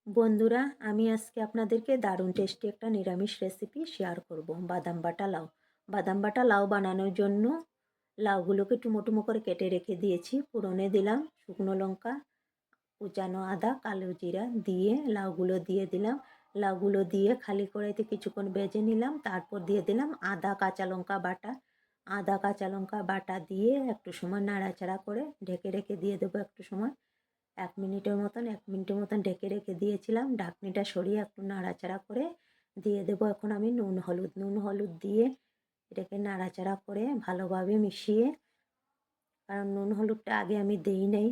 বন্ধুরা, আমি আজকে আপনাদেরকে দারুণ টেস্টি একটা নিরামিষ রেসিপি শেয়ার করব। বাদাম বাটা লাউ। বাদাম বাটা লাউ বানানোর জন্য লাউগুলোকে টুমো টুমো করে কেটে রেখে দিয়েছি। ফোড়নে দিলাম শুকনো লঙ্কা, কুচানো আদা, কালো জিরা দিয়ে লাউগুলো দিয়ে দিলাম। লাউগুলো দিয়ে খালি কড়াইতে কিছুক্ষণ ভেজে নিলাম। তারপর দিয়ে দিলাম আদা কাঁচা লঙ্কা বাটা। আদা কাঁচা লঙ্কা বাটা দিয়ে একটু সময় নাড়াচাড়া করে ঢেকে রেখে দিয়ে দেবো একটু সময়। 1 মিনিটের মতন ঢেকে রেখে দিয়েছিলাম। ঢাকনিটা সরিয়ে একটু নাড়াচাড়া করে দিয়ে দেবো এখন আমি নুন হলুদ দিয়ে এটাকে নাড়াচাড়া করে ভালোভাবে মিশিয়ে, কারণ নুন হলুদটা আগে আমি দিই নাই।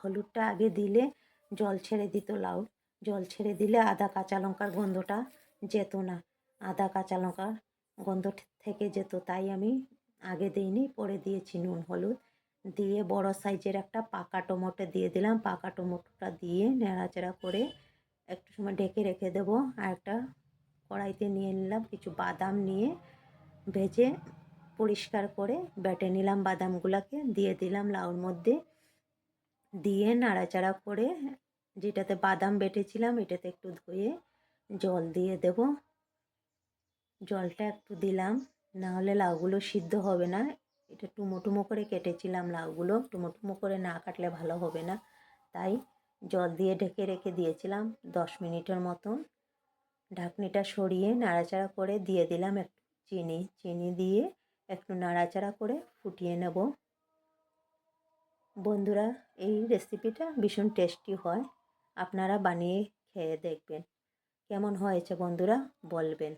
হলুদটা আগে দিলে জল ছেড়ে দিত লাউ। জল ছেড়ে দিলে আদা কাঁচা লঙ্কার গন্ধটা যেত না। আদা কাঁচা লঙ্কার গন্ধ থেকে যেত, তাই আমি আগে দিইনি, পরে দিয়েছি নুন হলুদ দিয়ে। বড় সাইজের একটা পাকা টমেটো দিয়ে দিলাম। পাকা টমেটোটা দিয়ে নাড়াচাড়া করে একটু সময় ঢেকে রেখে দেবো। আর একটা কড়াইতে নিয়ে নিলাম কিছু বাদাম, নিয়ে ভেজে পরিষ্কার করে বেটে নিলাম। বাদামগুলোকে দিয়ে দিলাম লাউর মধ্যে, দিয়ে নাড়াচাড়া করে যেটাতে বাদাম বেটেছিলাম এটাতে একটু ধুয়ে জল দিয়ে দেব। জলটা একটু দিলাম, না হলে লাউগুলো সিদ্ধ হবে না। এটা টুমো টুমো করে কেটেছিলাম লাউগুলো, টুমো টুমো করে না কাটলে ভালো হবে না, তাই জল দিয়ে ঢেকে রেখে দিয়েছিলাম 10 মিনিটের মতন। ঢাকনিটা সরিয়ে নাড়াচাড়া করে দিয়ে দিলাম একটু চিনি দিয়ে একটু নাড়াচাড়া করে ফুটিয়ে নেব। বন্ধুরা, এই রেসিপিটা ভীষণ টেস্টি হয়, আপনারা বানিয়ে খেয়ে দেখবেন। কেমন হয়েছে বন্ধুরা বলবেন।